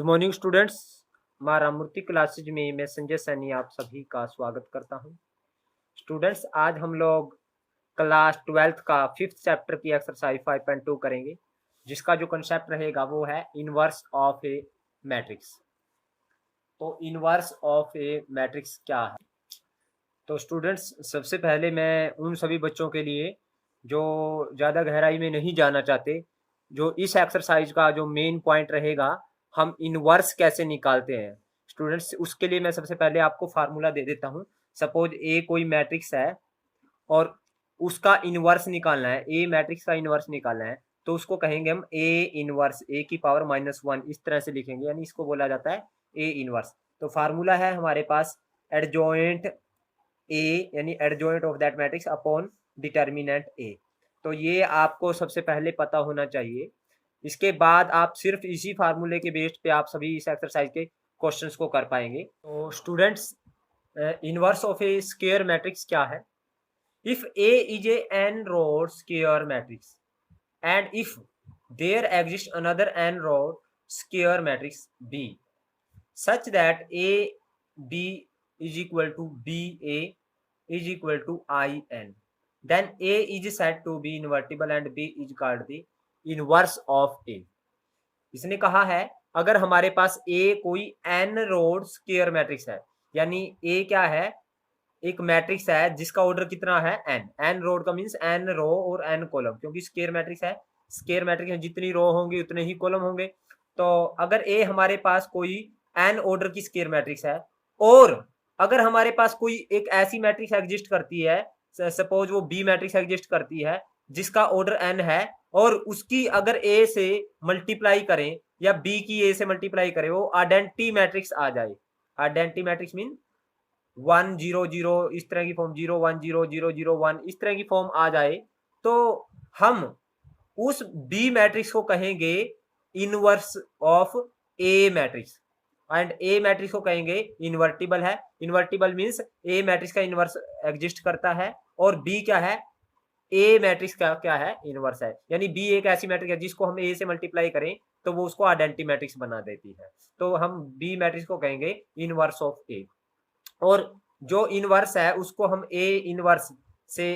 Morning students, माँ Ramamurthy classes में मैं संजय सैनी आप सभी का स्वागत करता हूँ। स्टूडेंट्स, आज हम लोग क्लास 12th का 5th चैप्टर की एक्सरसाइज 5.2 करेंगे, जिसका जो कंसेप्ट रहेगा वो है इनवर्स ऑफ ए मैट्रिक्स। तो इनवर्स ऑफ ए मैट्रिक्स क्या है? तो स्टूडेंट्स, सबसे पहले मैं उन सभी बच्चों के लिए जो ज़्यादा गहराई में नहीं जाना चाहते, जो इस एक्सरसाइज का जो मेन पॉइंट रहेगा, हम इनवर्स कैसे निकालते हैं स्टूडेंट्स, उसके लिए मैं सबसे पहले आपको फार्मूला दे देता हूँ। सपोज ए कोई मैट्रिक्स है और उसका इनवर्स निकालना है, ए मैट्रिक्स का इनवर्स निकालना है, तो उसको कहेंगे हम ए इनवर्स, ए की पावर -1, इस तरह से लिखेंगे, यानी इसको बोला जाता है ए इनवर्स। तो फार्मूला है हमारे पास एडजॉइंट ए, यानी adjoint of that matrix upon determinant A. तो ये आपको सबसे पहले पता होना चाहिए। इसके बाद आप सिर्फ इसी फार्मूले के बेस्ड पे आप सभी इस एक्सरसाइज के क्वेश्चंस को कर पाएंगे। तो students, inverse of a square matrix क्या है? If A is a n rowed square matrix and if there exist another n rowed square matrix B such that A B is equal to BA is equal to IN, then A is said to be invertible and B is called the inverse of A। इसने कहा है अगर हमारे पास A कोई n road square matrix है, यानी A क्या है, एक मैट्रिक्स है जिसका ऑर्डर कितना है n रोड का मीन्स n रो और n कॉलम, क्योंकि स्क्वायर मैट्रिक्स है, स्क्वायर मैट्रिक्स में जितनी रो होंगी उतने ही कॉलम होंगे। तो अगर A हमारे पास कोई n ऑर्डर की स्क्वायर मैट्रिक्स है और अगर हमारे पास कोई एक ऐसी मैट्रिक्स एग्जिस्ट करती है, सपोज वो बी मैट्रिक्स एग्जिस्ट करती है जिसका ऑर्डर n है, और उसकी अगर a से मल्टीप्लाई करें या b की a से मल्टीप्लाई करें, वो आइडेंटिटी मैट्रिक्स आ जाए। आइडेंटिटी मैट्रिक्स मीन 1 0 0 इस तरह की फॉर्म, 0 1 0 0 0 1 इस तरह की फॉर्म आ जाए, तो हम उस b मैट्रिक्स को कहेंगे inverse of a matrix, and A matrix को कहेंगे इन्वर्टिबल है। इन्वर्टिबल मींस ए मैट्रिक्स का इनवर्स एग्जिस्ट करता है और बी क्या है, ए मैट्रिक्स का क्या है, इनवर्स है। यानी बी एक ऐसी मैट्रिक्स है जिसको हम ए से मल्टीप्लाई करें तो वो उसको आइडेंटिटी मैट्रिक्स बना देती है। तो हम बी मैट्रिक्स को कहेंगे इनवर्स ऑफ ए, और जो इनवर्स है उसको हम ए इनवर्स से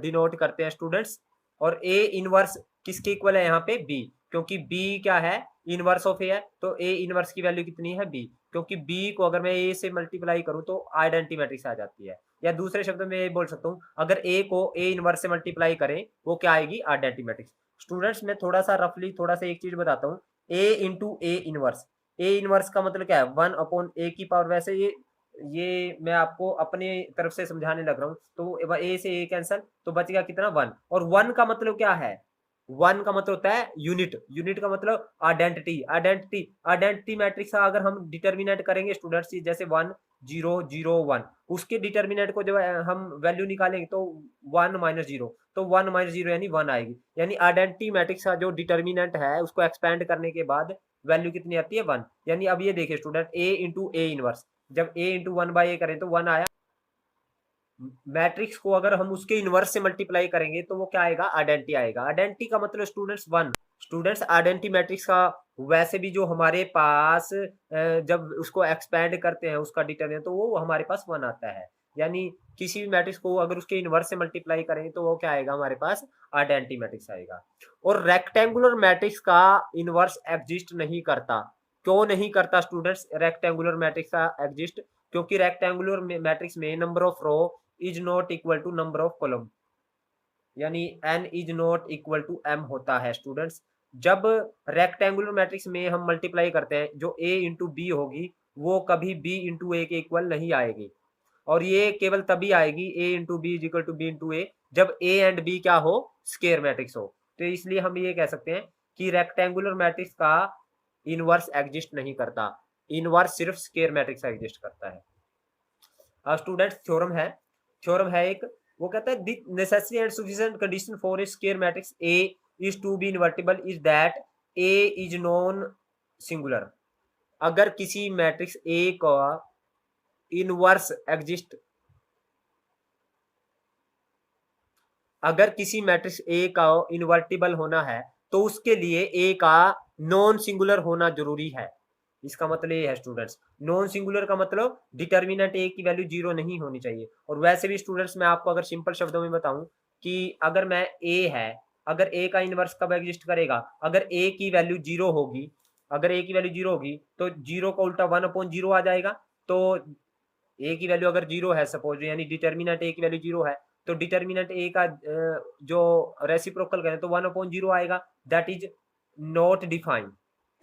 डिनोट करते हैं स्टूडेंट्स। और ए इनवर्स किसके इक्वल है यहाँ पे, बी, क्योंकि बी क्या है, इनवर्स ऑफ ए है, तो ए इनवर्स की वैल्यू कितनी है, बी, क्योंकि बी को अगर मैं ए से मल्टीप्लाई करूं तो आइडेंटिटी मैट्रिक्स आ जाती है। या दूसरे शब्दों में ये बोल सकता हूं, अगर ए को ए इनवर्स से मल्टीप्लाई करें वो क्या आएगी, आइडेंटिटी मैट्रिक्स। स्टूडेंट्स, मैं थोड़ा सा रफली थोड़ा सा एक चीज बताता हूँ, A into A inverse, A inverse का मतलब क्या है, 1 अपॉन ए की पावर। वैसे ये मैं आपको अपने तरफ से समझाने लग रहा हूँ, तो ए से ए कैंसल, तो बच गया कितना, 1। और 1 का मतलब क्या है, 1 का मतलब होता है यूनिट, यूनिट का मतलब आइडेंटिटी। आइडेंटिटी आइडेंटिटी मैट्रिक्स का अगर हम डिटर्मिनेंट करेंगे स्टूडेंट्स, जैसे 1 0 0 1, उसके डिटर्मिनेंट को जब हम वैल्यू निकालेंगे तो 1 -0, तो 1 -0 यानी 1 आएगी। यानी आइडेंटिटी मैट्रिक्स का जो डिटर्मिनेंट है उसको एक्सपेंड करने के बाद वैल्यू कितनी आती है, 1। यानी अब ये देखिए student, A into A inverse, जब ए इंटू 1/a करें तो 1 आया। मैट्रिक्स को अगर हम उसके इनवर्स से मल्टीप्लाई करेंगे तो वो क्या आएगा, आइडेंटिटी आएगा। आइडेंटिटी का मतलब स्टूडेंट्स 1। स्टूडेंट्स, आइडेंटिटी मैट्रिक्स का वैसे भी जो हमारे पास जब उसको एक्सपेंड करते हैं उसका डिटरमिनेंट, तो वो हमारे पास 1 आता है। यानी किसी भी मैट्रिक्स को अगर उसके इनवर्स से मल्टीप्लाई करें तो वो क्या आएगा, हमारे पास आइडेंटिटी मैट्रिक्स आएगा। और रेक्टेंगुलर मैट्रिक्स का इनवर्स एग्जिस्ट नहीं करता। क्यों नहीं करता स्टूडेंट्स रेक्टेंगुलर मैट्रिक्स का एग्जिस्ट? क्योंकि रेक्टेंगुलर मैट्रिक्स में number of row is not equal to number of column, यानी n is not equal to m होता है स्टूडेंट्स। जब रेक्टेंगुलर मैट्रिक्स में हम मल्टीप्लाई करते हैं, जो a इंटू बी होगी वो कभी b इंटू ए के इक्वल नहीं आएगी, और ये केवल तभी आएगी a into B is equal to B into A जब a एंड b क्या हो, स्क्वायर मैट्रिक्स हो। तो इसलिए हम ये कह सकते हैं कि रेक्टेंगुलर मैट्रिक्स का इनवर्स एग्जिस्ट नहीं करता, इनवर्स सिर्फ स्क्वायर मैट्रिक्स एग्जिस्ट करता है। अब स्टूडेंट्स, थ्योरम है एक, वो कहता है the necessary and sufficient condition for a square matrix A is to be invertible is that A is non singular. अगर किसी मैट्रिक्स ए का इनवर्स एग्जिस्ट, अगर किसी मैट्रिक्स ए का इन्वर्टिबल होना है तो उसके लिए ए का नॉन सिंगुलर होना जरूरी है। इसका मतलब ये है स्टूडेंट्स। नॉन सिंगुलर का मतलब डिटर्मिनेंट ए की वैल्यू 0 नहीं होनी चाहिए। और वैसे भी स्टूडेंट्स मैं आपको अगर सिंपल शब्दों में बताऊं कि अगर मैं ए है, अगर ए का इनवर्स कब एग्जिस्ट करेगा, अगर ए की वैल्यू 0 होगी, अगर ए की वैल्यू 0 होगी तो 0 का उल्टा 1/0 आ जाएगा। तो ए की वैल्यू अगर 0 है सपोज, यानी डिटर्मिनेंट ए की वैल्यू 0 है, तो डिटर्मिनेंट ए का जो रेसिप्रोकल करें तो 1/0 आएगा। That is not defined,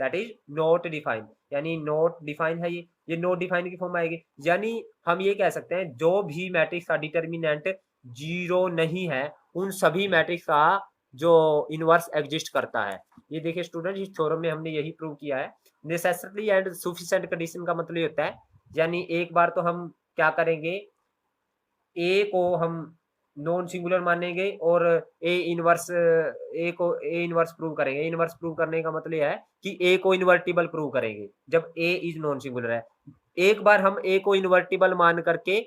that is not defined, यानी नॉट डिफाइंड है ये नॉट डिफाइंड की फॉर्म आएगी। यानी हम ये कह सकते हैं जो भी मैट्रिक्स का डिटर्मिनेंट 0 नहीं है उन सभी मैट्रिक्स का जो इनवर्स एग्जिस्ट करता है। ये देखिए स्टूडेंट, इस थ्योरम में हमने यही प्रूव किया है। नेसेसरी एंड सफिशिएंट कंडीशन का मतलब ये होता है, यानी एक बार तो हम क्या करेंगे, ए को हम नॉन सिंगुलर मानेंगे और ए इनवर्स, ए को ए इनवर्स प्रूव करेंगे। इनवर्स प्रूव करने का मतलब यह है कि ए को इन्वर्टिबल प्रूव करेंगे जब ए इज नॉन सिंगुलर है। एक बार हम ए को इन्वर्टिबल मान करके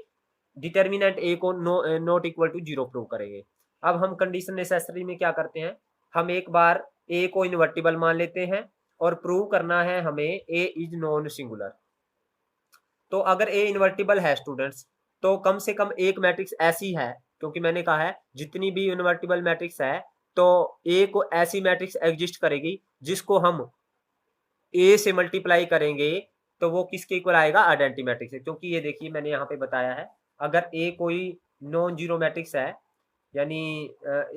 डिटर्मिनेंट ए को नॉट इक्वल टू 0 प्रूव करेंगे। अब हम कंडीशन नेसेसरी में क्या करते हैं, हम एक बार ए को इन्वर्टिबल मान लेते हैं और प्रूव करना है हमें ए इज नॉन सिंगुलर। तो अगर ए इन्वर्टिबल है स्टूडेंट्स, तो कम से कम एक मैट्रिक्स ऐसी है, क्योंकि मैंने कहा है जितनी भी इन्वर्टिबल मैट्रिक्स है तो ए को ऐसी मैट्रिक्स एग्जिस्ट करेगी जिसको हम ए से मल्टीप्लाई करेंगे तो वो किसके इक्वल आएगा, आइडेंटिटी मैट्रिक्स है। क्योंकि ये देखिए मैंने यहाँ पे बताया है, अगर ए कोई नॉन जीरो मैट्रिक्स है, यानी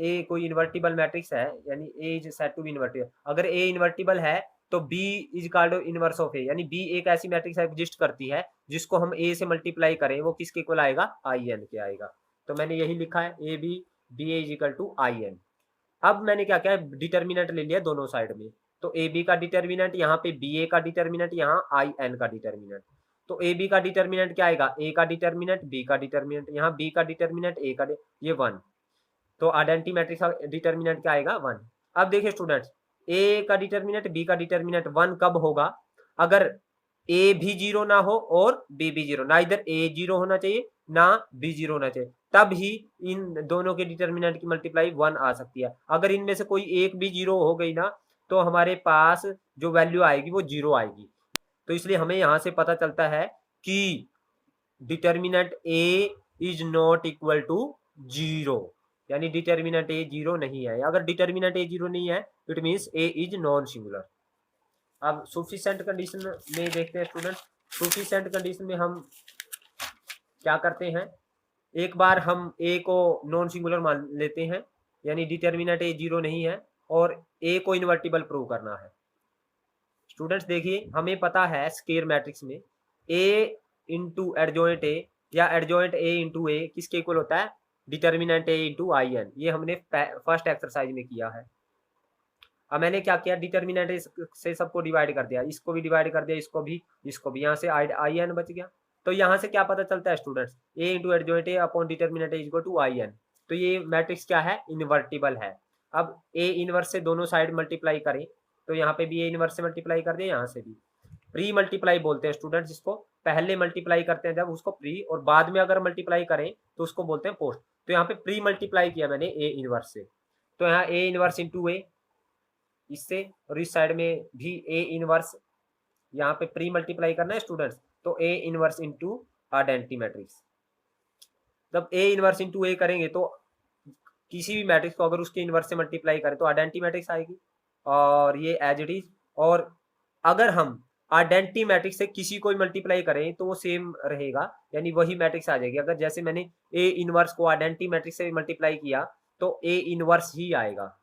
ए कोई इन्वर्टिबल मैट्रिक्स है, यानी A is said to be invertible, अगर ए इन्वर्टिबल है तो B is called inverse of A, यानी बी एक ऐसी मैट्रिक्स एग्जिस्ट करती है जिसको हम ए से मल्टीप्लाई करें वो किसके इक्वल आएगा, आई एन के आएगा। तो मैंने यही लिखा है A B B A is equal to I n. अब मैंने क्या किया, डिटर्मिनेंट ले लिया दोनों साइड में, तो ए बी का डिटर्मिनेंट यहाँ पे बी ए का डिटर्मिनेंट, यहाँ आई एन का डिटर्मिनेंट। तो ए बी का डिटर्मिनेंट क्या आएगा, ए का डिटर्मिनेंट बी का डिटर्मिनेंट, यहाँ बी का डिटर्मिनेंट ए का ये 1। तो आइडेंटिटी मैट्रिक्स का डिटर्मिनेंट क्या आएगा, 1। अब देखिए स्टूडेंट्स, ए का डिटर्मिनेंट बी का डिटर्मिनेंट 1 कब होगा, अगर ए भी 0 ना हो और बी भी 0, ना इधर ए 0 होना चाहिए ना बी 0 होना चाहिए, तब ही इन दोनों के डिटर्मिनेंट की मल्टीप्लाई 1 आ सकती है। अगर इनमें से कोई एक भी 0 हो गई ना तो हमारे पास जो वैल्यू आएगी वो 0 आएगी। तो इसलिए हमें यहां से पता चलता है कि determinant A is not equal to 0, यानी डिटर्मिनेंट ए 0 नहीं है। अगर डिटर्मिनेंट ए 0 नहीं है it means A is non singular. अब सफिशिएंट कंडीशन में देखते हैं स्टूडेंट, सफिशिएंट कंडीशन में हम क्या करते हैं, एक बार हम ए को नॉन सिंगुलर मान लेते हैं, यानी डिटर्मिनेंट ए 0 नहीं है और ए को इन्वर्टिबल प्रूव करना है। स्टूडेंट्स देखिए हमें पता है स्क्वायर मैट्रिक्स में ए इंटू एडजॉइंट ए या एडजॉइंट ए इंटू ए किसके इक्वल होता है, determinant A into I n. ये हमने फर्स्ट एक्सरसाइज में किया है। अब मैंने क्या किया, डिटर्मिनेंट से सबको डिवाइड कर दिया, इसको भी डिवाइड कर दिया, इसको भी, यहाँ से आई एन बच गया। तो यहाँ से क्या पता चलता है students, A into adjoint A upon determinant A equal to I n. तो ये मैट्रिक्स क्या है, इन्वर्टिबल है। अब ए इनवर्स से दोनों साइड मल्टीप्लाई करें तो यहाँ पे भी ए इनवर्स से मल्टीप्लाई कर दिया, यहाँ से भी प्री मल्टीप्लाई बोलते हैं स्टूडेंट्स इसको, पहले मल्टीप्लाई करते हैं जब उसको प्री, और बाद में अगर मल्टीप्लाई करें तो उसको बोलते हैं पोस्ट। तो यहाँ पे प्री मल्टीप्लाई किया मैंने ए इनवर्स से, तो यहाँ ए इनवर्स इंटू ए इससे, और इस साइड में भी ए इनवर्स, यहाँ पे प्री मल्टीप्लाई करना है स्टूडेंट्स, तो A inverse into identity matrix. जब ए इनवर्स इंटू ए करेंगे तो किसी भी मैट्रिक्स को अगर उसके इनवर्स से मल्टीप्लाई करें तो आइडेंटिटी मैट्रिक्स आएगी, और ये एज इट इज। और अगर हम आइडेंटिटी मैट्रिक्स से किसी को मल्टीप्लाई करें तो वो सेम रहेगा, यानी वही मैट्रिक्स आ जाएगी। अगर जैसे मैंने ए इनवर्स को आइडेंटिटी मैट्रिक्स से मल्टीप्लाई किया तो ए इनवर्स ही आएगा।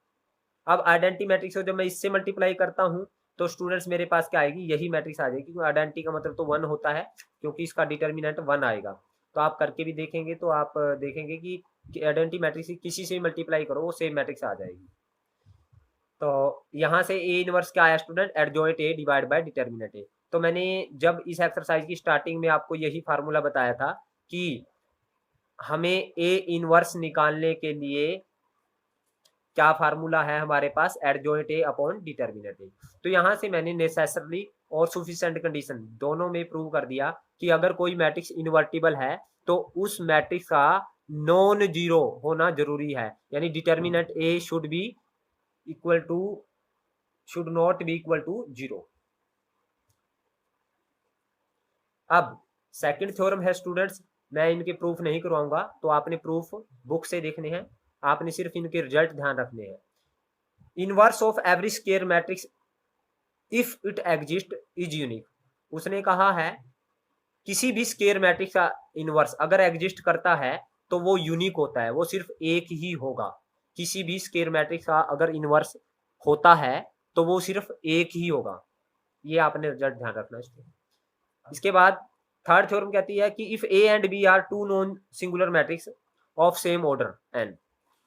अब आइडेंटिटी मैट्रिक्स को जब मैं इससे मल्टीप्लाई करता हूँ तो स्टूडेंट्स मेरे पास क्या आएगी, यही मैट्रिक्स आ जाएगी, क्योंकि आइडेंटिटी का मतलब तो 1 होता है, क्योंकि इसका डिटर्मिनेंट 1 आएगा। तो आप करके भी देखेंगे तो आप देखेंगे कि आइडेंटिटी मैट्रिक्स किसी से मल्टीप्लाई करो वो सेम मैट्रिक्स आ जाएगी। तो यहाँ से ए इनवर्स क्या आया student, adjoint A divide by determinant A. तो मैंने जब इस एक्सरसाइज की स्टार्टिंग में आपको यही फार्मूला बताया था कि हमें ए इनवर्स निकालने के लिए क्या फार्मूला है हमारे पास, adjoint A upon determinant A. तो यहाँ से मैंने नेसेसरली और सफिशिएंट कंडीशन दोनों में प्रूव कर दिया कि अगर कोई मैट्रिक्स इन्वर्टिबल है तो उस मैट्रिक्स का नॉन जीरो होना जरूरी है, यानी determinant A should be equal to, should not be equal to 0। अब सेकंड थ्योरम है स्टूडेंट्स, मैं इनके प्रूफ नहीं करवाऊंगा, तो आपने प्रूफ बुक से देखने हैं, आपने सिर्फ इनके रिजल्ट ध्यान रखने हैं। Inverse of every square matrix if it exist is unique. उसने कहा है किसी भी स्क्वायर मैट्रिक्स का इनवर्स अगर एग्जिस्ट करता है तो वो यूनिक होता है, वो सिर्फ एक ही होगा। किसी भी स्क्वायर मैट्रिक्स का अगर इनवर्स होता है तो वो सिर्फ एक ही होगा। ये आपने रिजल्ट ध्यान रखना है। इसके बाद थर्ड थ्योरम कहती है कि if A and B are two non singular matrix of same order n.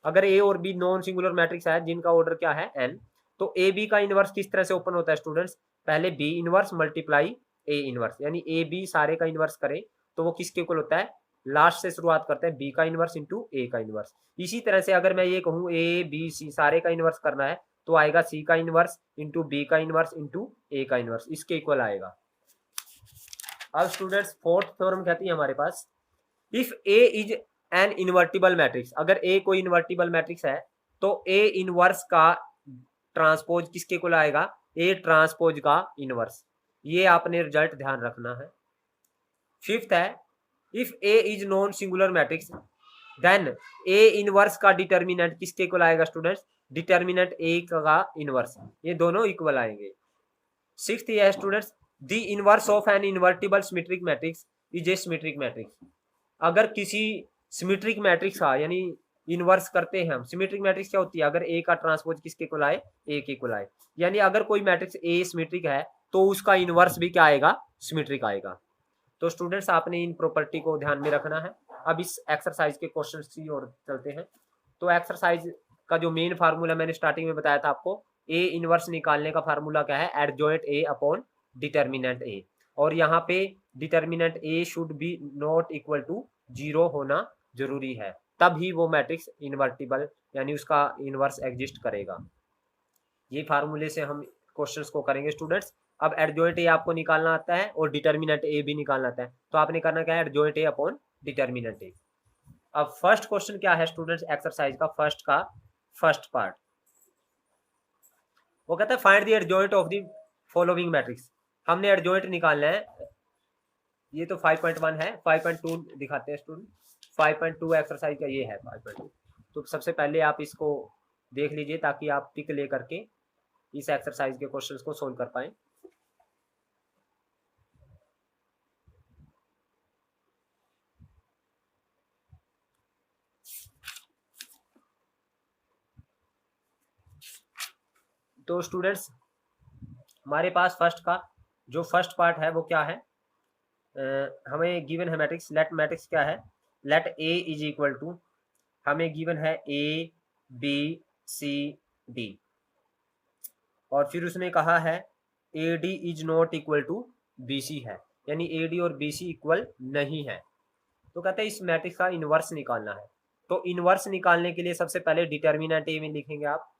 अगर ए और बी नॉन सिंगुलर मैट्रिक्स है जिनका ऑर्डर क्या है एन, तो ए बी का इनवर्स किस तरह से ओपन होता है स्टूडेंट्स, पहले B inverse multiply A inverse, यानी ए बी सारे का इनवर्स करें तो वो किसके इक्वल होता है, लास्ट से शुरुआत करते हैं बी का इनवर्स इंटू ए का इनवर्स। इसी तरह से अगर मैं ये कहूँ ए बी सी सारे का इनवर्स करना है तो आएगा सी का इनवर्स इंटू बी का इनवर्स इंटू ए का इनवर्स, इसके इक्वल आएगा। अब स्टूडेंट्स फोर्थ थ्योरम कहती है हमारे पास if A is an invertible matrix, अगर ए कोई इन्वर्टिबल मैट्रिक्स है तो ए इनवर्स का ट्रांसपोज किसके इक्वल आएगा, ए ट्रांसपोज का इनवर्स। ये आपने रिजल्ट ध्यान रखना है। फिफ्थ है if A is non singular matrix then A inverse का डिटर्मिनेंट किसके इक्वल आएगा स्टूडेंट्स, डिटर्मिनेंट ए का इनवर्स, ये दोनों इक्वल आएंगे। सिक्स्थ ये है students the inverse of an invertible symmetric matrix is a symmetric matrix. अगर किसी सिमेट्रिक मैट्रिक्स का यानी इनवर्स करते हैं हम, सिमेट्रिक मैट्रिक्स क्या होती है, अगर ए का ट्रांसपोज किसके इक्वल आए, ए के इक्वल आए, यानी अगर कोई मैट्रिक्स ए सिमेट्रिक है तो उसका इनवर्स भी क्या आएगा, सिमेट्रिक आएगा। तो स्टूडेंट्स आपने इन प्रॉपर्टी को ध्यान में रखना है। अब इस एक्सरसाइज के क्वेश्चन की ओर चलते हैं। तो एक्सरसाइज का जो मेन फार्मूला मैंने स्टार्टिंग में बताया था आपको, ए इनवर्स निकालने का फार्मूला क्या है, adjoint A upon determinant A, और यहाँ पे determinant A should be not equal to 0 होना जरूरी है, तब ही वो मैट्रिक्स इन्वर्टिबल यानी उसका इनवर्स एग्जिस्ट करेगा। ये फार्मूले से हम क्वेश्चंस को करेंगे स्टूडेंट्स। अब एडजॉइंट ए आपको निकालना आता है और डिटर्मिनेंट ए भी निकालना आता है, तो आपने करना क्या है, adjoint A upon determinant A. अब फर्स्ट क्वेश्चन क्या है स्टूडेंट्स, एक्सरसाइज का फर्स्ट पार्ट, वो कहता है find the adjoint of the following matrix. हमने एडजॉइंट निकालना है। ये तो 5.1 है, 5.2 दिखाते हैं स्टूडेंट। 5.2 एक्सरसाइज का ये है 5.2। तो सबसे पहले आप इसको देख लीजिए ताकि आप टिक ले करके इस एक्सरसाइज के क्वेश्चंस को सोल्व कर पाए। तो स्टूडेंट्स हमारे पास जो फर्स्ट पार्ट है वो क्या है, हमें गिवन है मैट्रिक्स, लेट मैट्रिक्स क्या है, let A is equal to, हमें गिवन है ए बी सी डी, और फिर उसने कहा है A D is not equal to B C है, यानी ए डी और बी सी इक्वल नहीं है। तो कहते हैं इस मैट्रिक्स का इनवर्स निकालना है। तो इनवर्स निकालने के लिए सबसे पहले डिटर्मिनेंट ए में लिखेंगे आप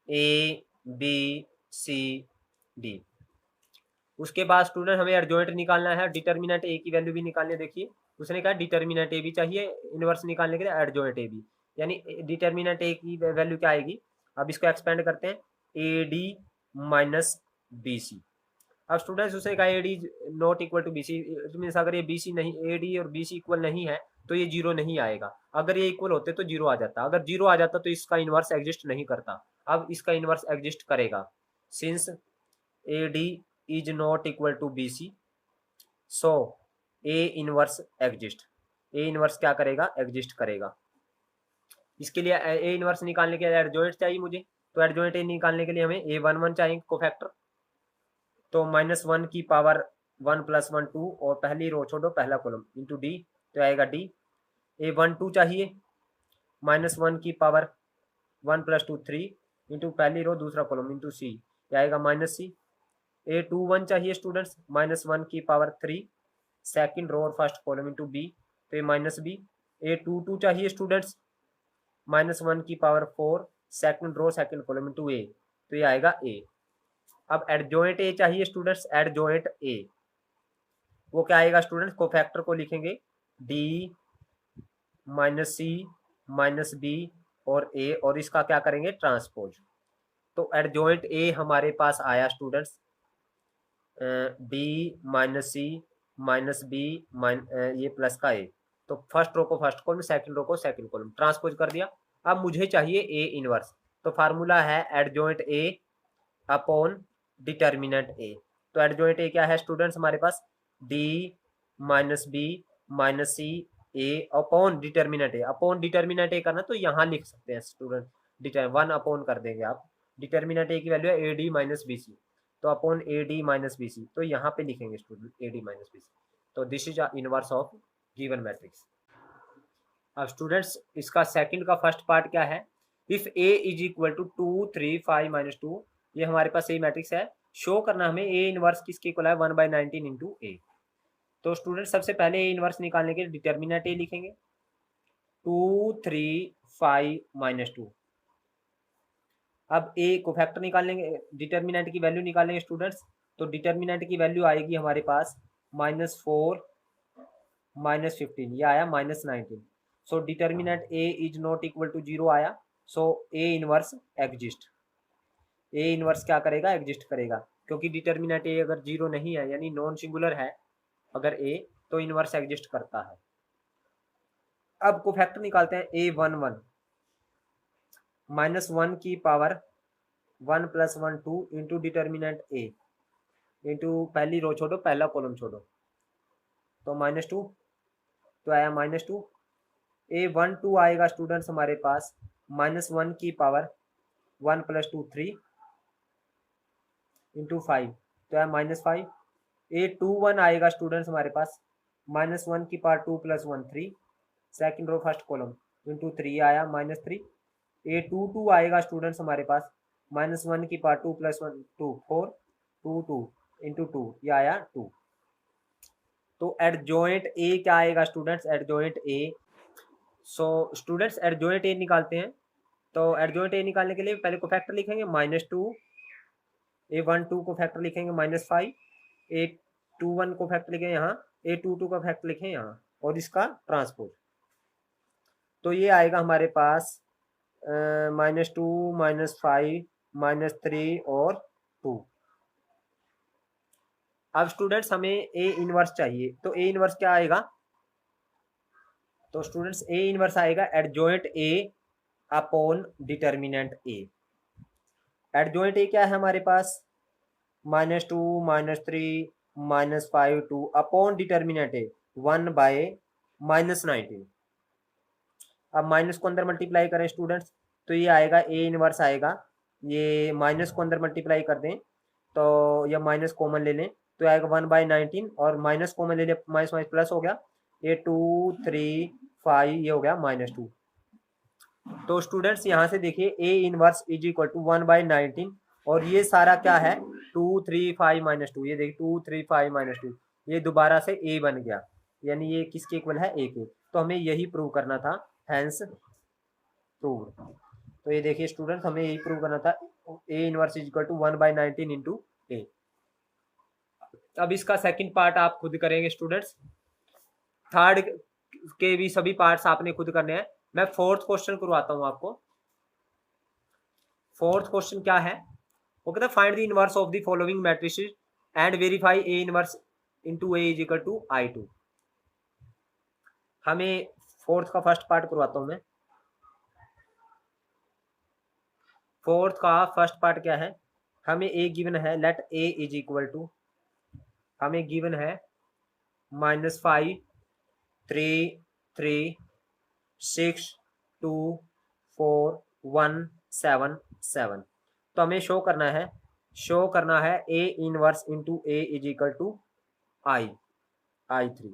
ए बी सी डी। उसके बाद स्टूडेंट हमें एडजॉइंट निकालना है, डिटर्मिनेंट ए की वैल्यू भी निकालने, देखिए उसने कहा डिटर्मिनेंट ए भी चाहिए इनवर्स निकालने के लिए, एडजॉइंट ए भी, यानी डिटर्मिनेंट ए की वैल्यू क्या आएगी। अब इसको एक्सपेंड करते हैं, A D minus B C. अब स्टूडेंट्स उसने कहा A D not equal to B C, means अगर ये बी सी नहीं, ए डी और बी सी इक्वल नहीं है तो ये 0 नहीं आएगा, अगर ये इक्वल होते तो 0 आ जाता, अगर 0 आ जाता तो इसका इनवर्स एग्जिस्ट नहीं करता। अब इसका इनवर्स एग्जिस्ट करेगा, since A D is not equal to B C, so A inverse exist, A inverse क्या करेगा, एग्जिस्ट करेगा। इसके लिए ए इनवर्स निकालने के लिए एडजॉइंट चाहिए मुझे, तो एडजॉइंट ए निकालने के लिए हमें A11 चाहिए कोफैक्टर, तो -1 की पावर 1 + 1 2, और पहली रो छोड़ो पहला कॉलम इंटू डी, तो आएगा डी। A12 चाहिए -1 की पावर 1 + 2 3 इंटू पहली रो दूसरा कॉलम इंटू सी, आएगा -C। A21 चाहिए स्टूडेंट्स -1 की पावर 3 सेकंड रो और फर्स्ट कॉलम इंटू बी, तो ये -B। A22 चाहिए स्टूडेंट्स -1 की power 4 second row second column into A, तो ये आएगा ए। अब एडजॉइंट ए चाहिए स्टूडेंट्स, एडजॉइंट ए वो क्या आएगा स्टूडेंट्स, कोफैक्टर को लिखेंगे डी -C -B और ए, और इसका क्या करेंगे ट्रांसपोज। तो एडजॉइंट ए हमारे पास आया students D -C minus B ये प्लस का ए। तो फर्स्ट रो को फर्स्ट कॉलम, सेकंड रो को सेकंड कॉलम, ट्रांसपोज कर दिया। अब मुझे चाहिए ए इनवर्स, तो फार्मूला है adjoint A upon determinant A. तो एडजॉइंट ए क्या है स्टूडेंट्स हमारे पास, डी माइनस बी माइनस सी ए अपॉन डिटर्मिनेंट ए। अपॉन डिटर्मिनेंट ए करना तो यहाँ लिख सकते हैं स्टूडेंट, वन अपॉन कर देंगे आप। डिटर्मिनेंट ए की वैल्यू है A D minus B C, तो upon A D minus B C, तो यहाँ पे लिखेंगे student A D minus B C. तो this is inverse of given matrix. अब स्टूडेंट्स इसका सेकंड का फर्स्ट पार्ट क्या है, if A is equal to 2 3 5 minus 2, ये हमारे पास ए मैट्रिक्स है। शो करना हमें ए इनवर्स किसके इक्वल है, 1/19 इंटू ए। तो स्टूडेंट सबसे पहले ए इनवर्स निकालने के लिए डिटर्मिनेंट ए लिखेंगे, 2 3 5 माइनस 2। अब ए को फैक्टर निकालेंगे, डिटर्मिनेंट की वैल्यू निकालेंगे स्टूडेंट्स। तो डिटर्मिनेंट की वैल्यू आएगी हमारे पास -4 -15, ये आया -19। So determinant A is not equal to 0 आया। So A inverse exist. A inverse क्या करेगा, एग्जिस्ट करेगा, क्योंकि डिटर्मिनेंट ए अगर 0 नहीं है यानी नॉन सिंगुलर है अगर ए, तो इनवर्स एग्जिस्ट करता है। अब को फैक्टर निकालते हैं, A11 -1 की power 1 + 1 2 into determinant A into पहली रो छोड़ो पहला कॉलम छोड़ो, तो -2, तो आया -2। A12 आएगा स्टूडेंट्स हमारे पास -1 की पावर 1 + 2 3 इंटू 5, तो आया -5। A21 आएगा स्टूडेंट्स हमारे पास -1 की power 2 + 1 3, second row first column into 3 आया -3। A22 आएगा स्टूडेंट्स हमारे पास -1 की पावर 2 + 1 2 4 2 2 इंटू 2, ये आया 2। तो एडजॉइंट ए क्या आएगा students, adjoint A. So students adjoint A निकालते हैं, तो एडजॉइंट ए निकालने के लिए पहले को फैक्टर लिखेंगे -2, A12 को फैक्टर लिखेंगे -5, A21 को फैक्टर लिखेंगे यहाँ, A22 का फैक्टर लिखें यहाँ, और इसका ट्रांसपोज। तो ये आएगा हमारे पास -2 -5 -3 और 2। अब स्टूडेंट्स हमें ए इनवर्स चाहिए, तो ए इनवर्स क्या आएगा, तो स्टूडेंट्स ए इनवर्स आएगा adjoint A upon determinant A. Adjoint ए क्या है हमारे पास, -2 -3 -5 2 अपॉन डिटर्मिनेंट ए 1/-19। अब माइनस को अंदर मल्टीप्लाई करें स्टूडेंट्स, तो ये आएगा ए इनवर्स आएगा, ये माइनस को अंदर मल्टीप्लाई कर दें तो यह माइनस कॉमन ले लें, तो आएगा 1/19, और माइनस कॉमन ले लें, माइनस माइनस प्लस हो गया, ये 2 3 5 ये हो गया -2। तो स्टूडेंट्स यहाँ से देखिए A inverse is equal to 1/19, और ये सारा क्या है 2 3 5 -2, ये देखिए 2 3 5 -2, ये दोबारा से ए बन गया, यानी ये किसके इक्वल है, ए के। तो हमें यही प्रूव करना था, हैंस प्रूव। तो ये देखिए स्टूडेंट्स हमें यही प्रूव करना था, A inverse is equal to 1/19 into A. अब इसका सेकंड पार्ट आप खुद करेंगे स्टूडेंट्स, थर्ड के भी सभी पार्ट्स आपने खुद करने हैं। मैं फोर्थ क्वेश्चन करवाता हूं आपको। फोर्थ क्वेश्चन क्या है, वो कहता है find the inverse of the following matrices and verify A inverse into A is equal to I2। हमें फोर्थ का फर्स्ट पार्ट करवाता हूं मैं। फोर्थ का फर्स्ट पार्ट क्या है, हमें ए गिवन है, let A is equal to, हमें गिवन है -5 3 3 6 2 4 1 7 7। तो हमें शो करना है A inverse into A is equal to I3।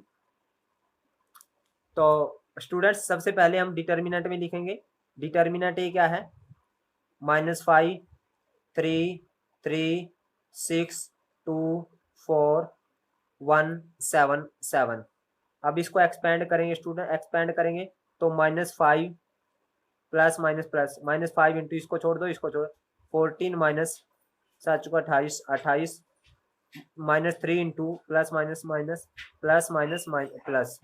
तो स्टूडेंट्स सबसे पहले हम डिटर्मिनेंट में लिखेंगे, डिटर्मिनेंट ए क्या है, -5 3 3 6 2 4 1 7 7। अब इसको एक्सपेंड करेंगे स्टूडेंट, एक्सपेंड करेंगे तो -5 प्लस माइनस प्लस -5 इंटू इसको छोड़ दो, इसको छोड़ 14 माइनस 7 को 28 28 -3 into plus minus minus plus minus plus,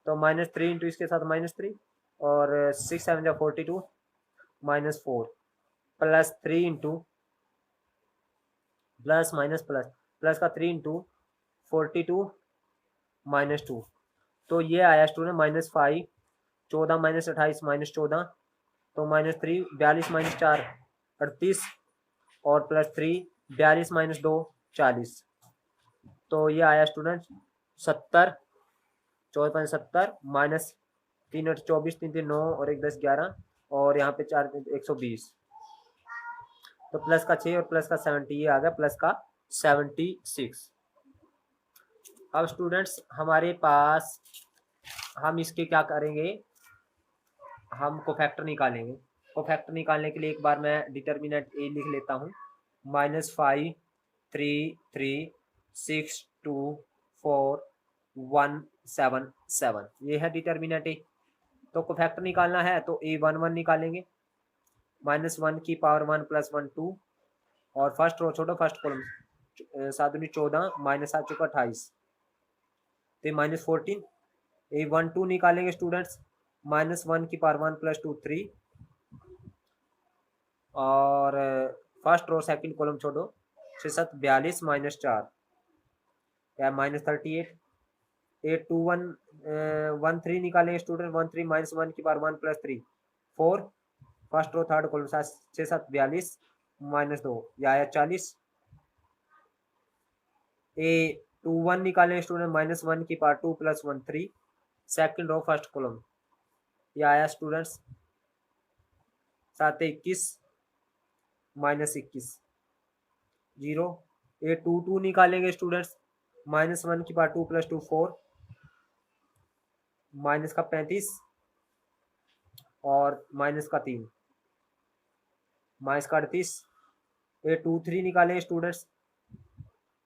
तो -3 इंटू इसके साथ -3, और 6 7 जा 42 -4 plus 3 into plus minus plus plus का 3 इंटू 42 -2, तो ये आया स्टूडेंट -5, 14 - 28 -14, तो -3, 42 - 4 38, और +3 42 - 2 40, तो ये आया स्टूडेंट 70, 14 × 70 -3 × 24 3 3 9 और 1 10 11, और यहाँ पे 4 120, तो प्लस का 6 और प्लस का 70, ये आ गया प्लस का 76। अब स्टूडेंट्स हमारे पास हम इसके क्या करेंगे, हम कोफैक्टर निकालेंगे। कोफैक्टर निकालने के लिए एक बार मैं डिटर्मिनेंट ए लिख लेता हूँ, -5 3 3 6 2 4 1 7 7, ये है डिटर्मिनेंट ए। तो कोफैक्टर निकालना है तो A1 1 निकालेंगे, -1 की पावर 1 + 1 2, और फर्स्ट रो छोड़ो फर्स्ट कॉलम, 7 दूनी 14 -7 चौका 28, तो -14। A1 2 निकालेंगे स्टूडेंट्स, -1 की पावर 1 + 2 3, और फर्स्ट रो सेकंड कॉलम छोड़ो, 6 7 42 -4 या -38। A2 1 1 3 निकालेंगे स्टूडेंट, 1 3 -1 की power 1 + 3 4, first row third column 6 7 42 -2, या आया 40। A2 1 निकालेंगे स्टूडेंट, -1 की power 2 + 1 3, second row first column, यह आया स्टूडेंट्स 7 21 -21 0। A2 2 निकालेंगे स्टूडेंट्स, -1 की पावर 2 + 2 4, माइनस का 35 और माइनस का 3, माइनस का 38। A2 3 निकालेंगे स्टूडेंट्स,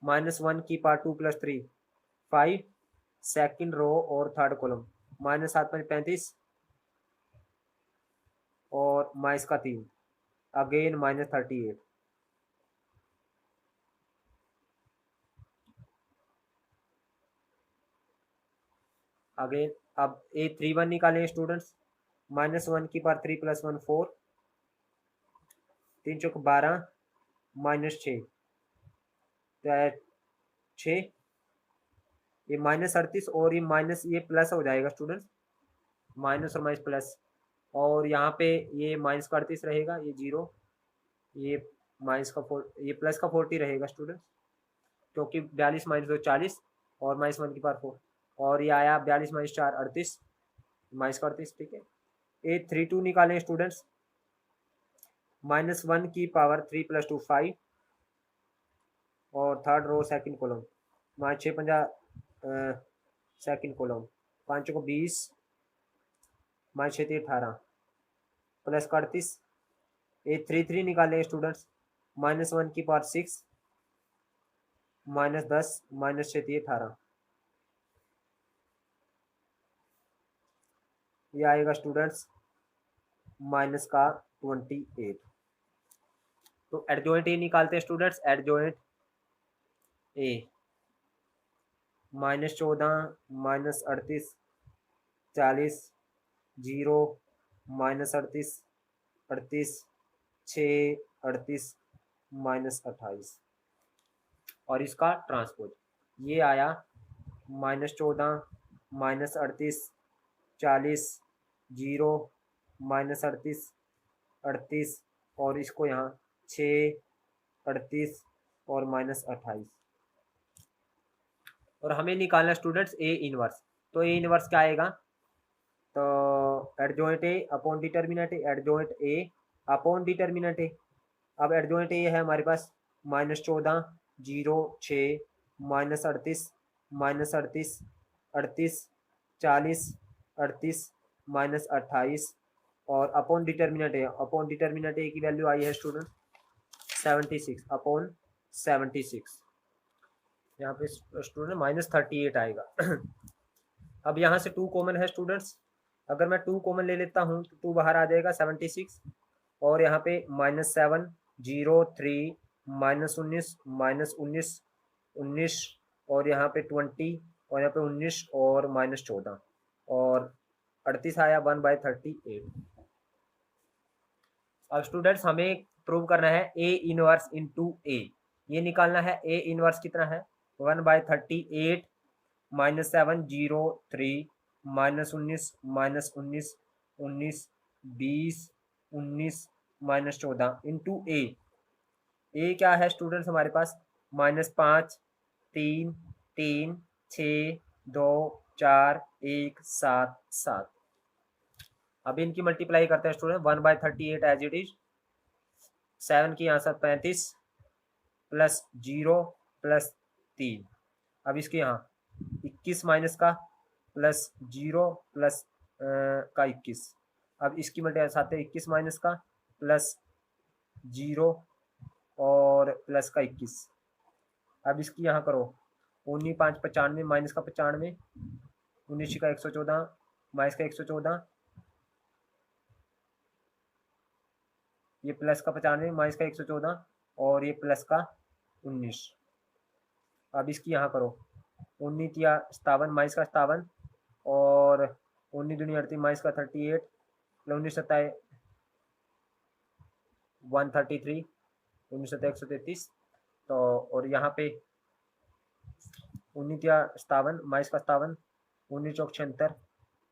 -1 की पावर 2 + 3 5, सेकंड रो और थर्ड कॉलम, -7 5 35 और माइनस का 3, अगेन -38। अगेन अब A3 1 निकालेंगे स्टूडेंट्स, -1 की पावर 3 + 1 4, 3 चौक 12 -6, तो 6, ये -38 और ये माइनस, ये प्लस हो जाएगा स्टूडेंट्स, माइनस और माइनस प्लस, और यहाँ पे ये माइनस का 38 रहेगा, ये 0, ये माइनस का 4, ये प्लस का 40 रहेगा स्टूडेंट्स, क्योंकि 42 - 2 40 और -1 की पावर 4, और ये आया 42 - 4 38, माइनस का 38, ठीक है। A3 2 निकालें स्टूडेंट्स, -1 की पावर 3 + 2 5, और third row second column, -6 50 second column, 5 को 20 -6 18 प्लस का 38। A3 3 निकालें स्टूडेंट्स, -1 की पावर 6 -10 -6 18, ये आएगा स्टूडेंट्स माइनस का 28। तो एडजॉइंट ए निकालते हैं स्टूडेंट्स, एडजॉइंट ए, -14 -38 40 0 -38 38 6 38 -28, और इसका ट्रांसपोज ये आया -14 -38 40 0 -38 38, और इसको यहाँ 6 38 और -28, और हमें निकालना स्टूडेंट्स ए इनवर्स। तो ए इनवर्स क्या आएगा, तो adjoint A upon determinant A, adjoint A upon determinant A. अब एडजॉइंट ए है हमारे पास -14 0 6 -38 -38 38 40 38 -28, और अपॉन डिटर्मिनेंट ए, अपॉन डिटर्मिनेंट ए की वैल्यू आई है स्टूडेंट 76 अपॉन 76, यहाँ पे स्टूडेंट -38 आएगा। अब यहाँ से 2 कॉमन है स्टूडेंट्स, अगर मैं 2 कॉमन ले लेता हूँ तो 2 बाहर आ जाएगा 76, और यहाँ पे -7 0 3 -19 -19 19, और यहाँ पे 20, और यहाँ पे 19 और -14, और 38 आया 1/38। अब स्टूडेंट्स हमें प्रूव करना है ए इनवर्स इंटू ए, ये निकालना है ए इनवर्स कितना है 1/38 -703 -19 -19 19 20 19 -14 इंटू ए क्या है स्टूडेंट्स हमारे पास -5 3 3 6 2 4 1 7 7। अब इनकी मल्टीप्लाई करते हैं स्टूडेंट 1/38 एज इट इज 7 की यहाँ से 35 प्लस 0 प्लस 3। अब इसके यहाँ 21 माइनस का प्लस 0 प्लस का 21। अब इसकी मल्टीप्लाई साथ 21 माइनस का प्लस 0 और प्लस का 21। अब इसकी यहाँ करो 19 5 95 माइनस का 95 19 का 114 माइनस का 114 ये प्लस का 95 माइनस का 114 और ये प्लस का 19। अब इसकी यहाँ करो 19 या 57 माइनस का 57 और 19 दूनी 38 माइनस का 38 19 सत्ताई 133 19 सत्ताई 133। तो और यहाँ पे 19 या 57 माइनस का 57 19 चौक 76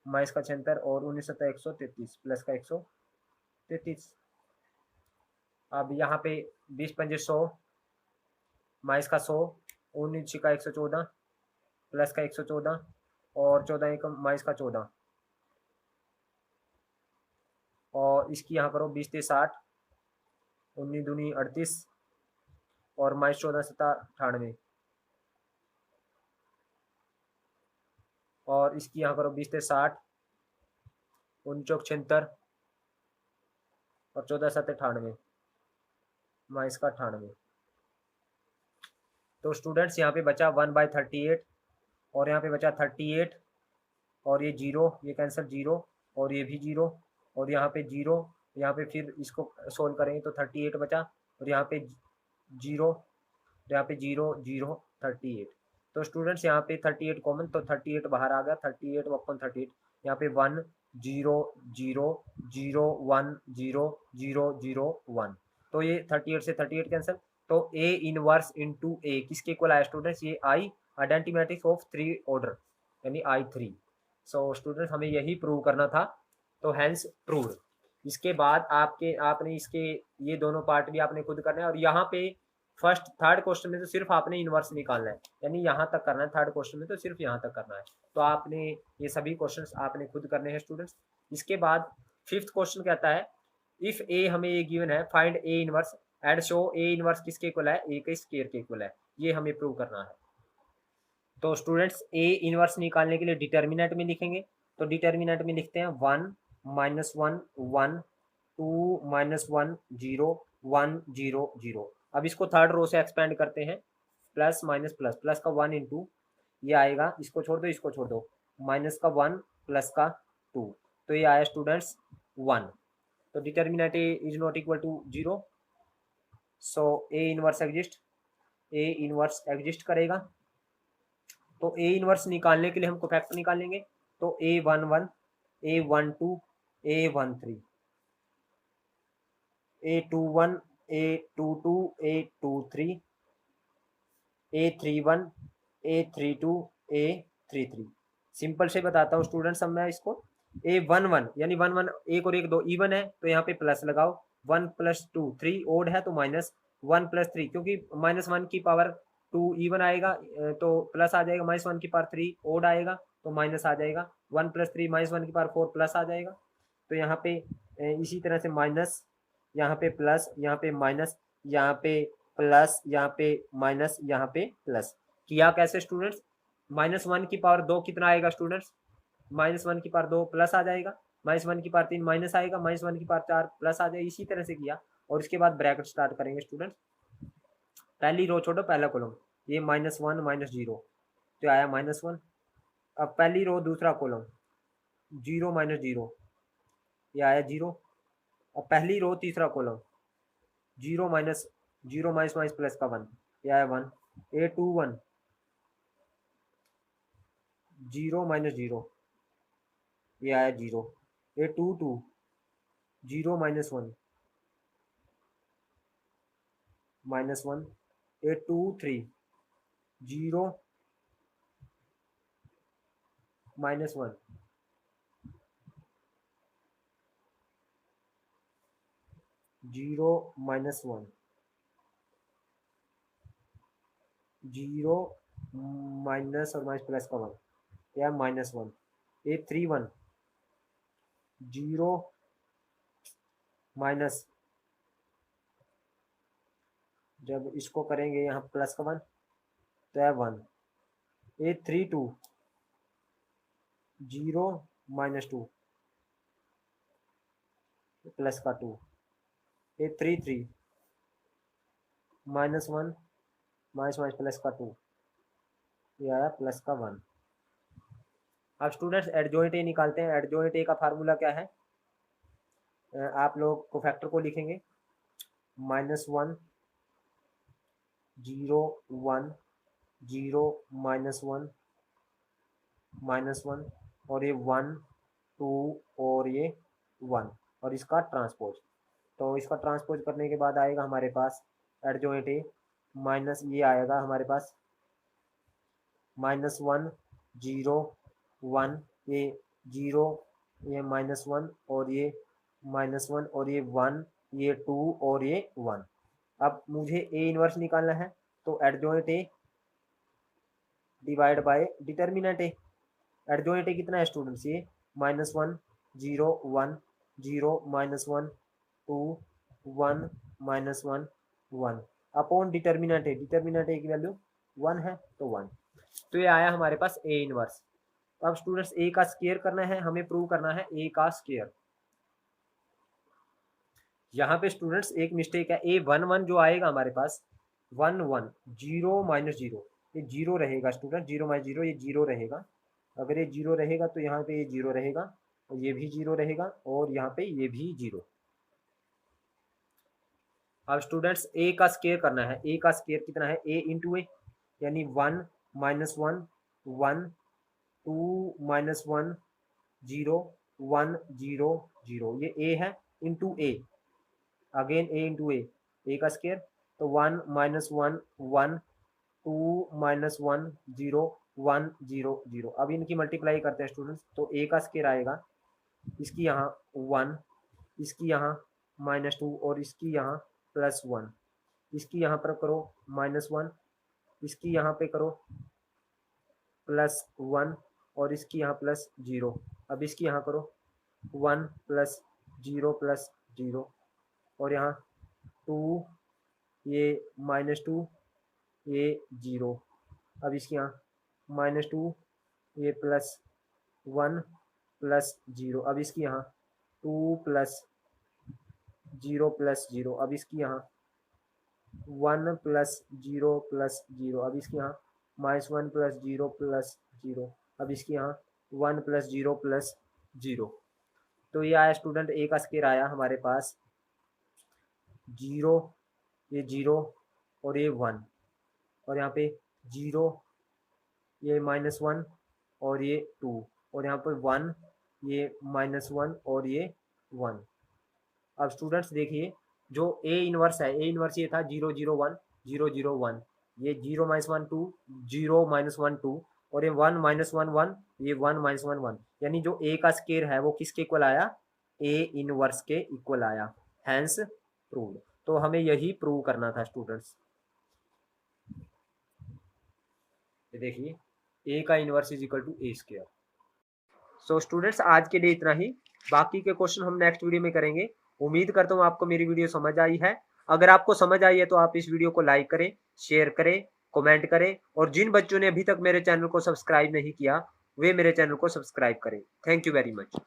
माइनस का 76 और 19 सत्ताई 133 प्लस का 133। अब यहाँ पे 20 पंजे 100 माइनस का 100 19 का 114 प्लस का 114 और 14 एक माइनस का 14 और इसकी यहाँ करो 20 से 60 19 दूनी 38 और माइनस 14 सत्ता 98 और इसकी यहाँ करो 20 से 60 19 चौक 76 और 14 सत्ता 98 माइनस का 98। तो स्टूडेंट्स यहाँ पे बचा 1/38 और यहाँ पे बचा 38 और ये 0 ये कैंसिल 0 और ये भी 0 और यहाँ पे 0 यहाँ पे फिर इसको सोल्व करेंगे तो 38 बचा और यहाँ पे 0 यहाँ पे 0 0 38। तो स्टूडेंट्स यहाँ पे 38 कॉमन तो 38 बाहर आ गया 38 अपॉन 38 यहाँ पे 1 0 0 0 1 0 0 0 1। तो ये 38 से 38 कैंसिल तो A इनवर्स इनटू A किसके इक्वल आया स्टूडेंट्स ये I आइडेंटिटी ऑफ 3 ऑर्डर यानी I3। सो स्टूडेंट्स हमें यही प्रूव करना था तो हैंस प्रूव्ड। इसके बाद आपने इसके ये दोनों पार्ट भी आपने खुद करना है और यहाँ पे फर्स्ट थर्ड क्वेश्चन में तो सिर्फ आपने इनवर्स निकालना है यानी यहाँ तक करना है। थर्ड क्वेश्चन में तो सिर्फ यहाँ तक करना है तो आपने ये सभी क्वेश्चंस आपने खुद करने हैं स्टूडेंट्स। इसके बाद फिफ्थ क्वेश्चन कहता है इफ ए हमें ये गिवन है find A inverse and show A inverse किसके इक्वल है ए के स्क्वायर के इक्वल है ये हमें प्रूव करना है। तो स्टूडेंट्स ए इनवर्स निकालने के लिए डिटर्मिनेंट में लिखेंगे तो डिटर्मिनेंट में लिखते हैं 1 -1 1 2 -1 0 1 0 0। अब इसको थर्ड रो से एक्सपेंड करते हैं प्लस माइनस प्लस प्लस का 1 इंटू ये आएगा इसको छोड़ दो इसको छोड़ दो माइनस का 1 प्लस का 2 तो ये आया स्टूडेंट्स 1। तो determinant A is not equal to 0 so A inverse exist करेगा। तो ए इनवर्स निकालने के लिए हमको फैक्टर निकालेंगे तो A11 A12 A13 A21 A22 A23 A31 A32 A33। Simple से बताता हूँ स्टूडेंट्स अब मैं इसको A11 यानी 1 1 एक और एक दो इवन है तो यहाँ पे प्लस लगाओ 1 + 2 3 ओड है तो माइनस 1 + 3 क्योंकि -1 की पावर 2 इवन आएगा तो प्लस आ जाएगा -1 की पावर 3 ओड आएगा तो माइनस आ जाएगा 1 + 3 -1 की पावर 4 प्लस आ जाएगा। तो यहाँ पे इसी तरह से माइनस यहाँ पे प्लस यहाँ पे माइनस यहाँ पे प्लस यहाँ पे माइनस यहाँ पे प्लस किया कैसे स्टूडेंट्स -1 की पावर 2 कितना आएगा स्टूडेंट्स -1 की पावर 2 प्लस आ जाएगा -1 की पावर 3 माइनस आएगा -1 की पावर 4 प्लस आ जाएगा इसी तरह से किया और इसके बाद ब्रैकेट स्टार्ट करेंगे स्टूडेंट्स। पहली रो छोड़ो पहला कॉलम ये -1 -0 तो आया -1। अब पहली रो दूसरा कॉलम 0 -0 ये आया 0। अब पहली रो तीसरा कॉलम 0 माइनस प्लस का 1 ये आया 1। A21 0 -0 ये आया 0। A22 0 -1 -1। A23 0 -1, 0 -1, 0 माइनस और माइनस प्लस का 1 या -1, ये 3 1, 0 माइनस, जब इसको करेंगे यहाँ प्लस का 1 तो है 1, ये 3 2, 0 -2 प्लस का 2, ये 3 3, -1 माइनस माइनस प्लस का 2, ये आया प्लस का 1। अब स्टूडेंट्स एडजॉइंट ए निकालते हैं। एडजॉइंट ए का फार्मूला क्या है? आप लोग कोफैक्टर को लिखेंगे -1 0 1 0 -1 -1 और ये 1 2 और ये 1 और इसका ट्रांसपोज। तो इसका ट्रांसपोज करने के बाद आएगा हमारे पास एडजॉइंट ए माइनस, ये आएगा हमारे पास -1 0 1, ये 0, ये -1 और ये -1 और ये 1, ये 2 और ये 1। अब मुझे ए इनवर्स निकालना है, तो adjoint A divide by determinant A. Adjoint ए कितना है स्टूडेंट्स? ये -1 0 1 0 -1 2 1 -1 1 अपॉन डिटर्मिनेंट ए। डिटर्मिनेंट ए की वैल्यू 1 है तो 1। तो ये आया हमारे पास ए इनवर्स। अब स्टूडेंट्स ए का स्क्वायर करना है, हमें प्रूव करना है ए का स्क्वायर। यहाँ पे स्टूडेंट्स एक मिस्टेक है, ए 1 1 जो आएगा हमारे पास 1 1 0 -0, ये 0 रहेगा स्टूडेंट, 0 -0 ये 0 रहेगा। अगर ये 0 रहेगा तो यहाँ पे ये 0 रहेगा और ये भी 0 रहेगा और यहाँ पे ये भी 0। अब स्टूडेंट्स ए का स्क्वायर करना है। ए का स्क्वायर कितना है? ए इंटू ए, यानी 1 -1 1 2 -1 0 1 0 0, ये ए है इंटू ए, अगेन ए इंटू ए का स्क्वायर, तो 1 -1 1 2 -1 0 1 0 0। अब इनकी मल्टीप्लाई करते हैं स्टूडेंट्स, तो ए का स्क्वायर आएगा, इसकी यहाँ 1, इसकी यहाँ -2 और इसकी यहाँ +1, इसकी यहाँ पर करो -1, इसकी यहाँ पे करो +1 और इसकी यहाँ +0। अब इसकी यहाँ करो 1 +0 +0 और यहाँ 2, ये -2 ये 0। अब इसके यहाँ -2 ये +1 +0। अब इसकी यहाँ 2 +0 +0। अब इसकी यहाँ 1 +0 +0। अब इसके यहाँ -1 +0 +0। अब इसके यहाँ 1 +0 +0। तो ये आया स्टूडेंट ए का स्क्वायर आया हमारे पास 0, ये 0 और ये 1 और यहाँ पे 0, ये -1 और ये 2 और यहाँ पे 1, ये -1 और ये 1। अब स्टूडेंट्स देखिए, जो ए इनवर्स है, ए इनवर्स ये था 0 0 1 0 0 1, ये 0 -1 2 0 -1 2 और ये 1 -1 1, ये 1 -1 1, यानी जो ए का स्क्वायर है वो किसके इक्वल आया? ए इनवर्स के इक्वल आया, हैंस प्रूव्ड। तो हमें यही प्रूव करना था स्टूडेंट्स। देखिए ए का inverse is equal to A square. So students आज के लिए इतना ही, बाकी के क्वेश्चन हम नेक्स्ट वीडियो में करेंगे। उम्मीद करता हूँ आपको मेरी वीडियो समझ आई है। अगर आपको समझ आई है तो आप इस वीडियो को लाइक करें, शेयर करें, कमेंट करें और जिन बच्चों ने अभी तक मेरे चैनल को सब्सक्राइब नहीं किया वे मेरे चैनल को सब्सक्राइब करें। Thank you very much.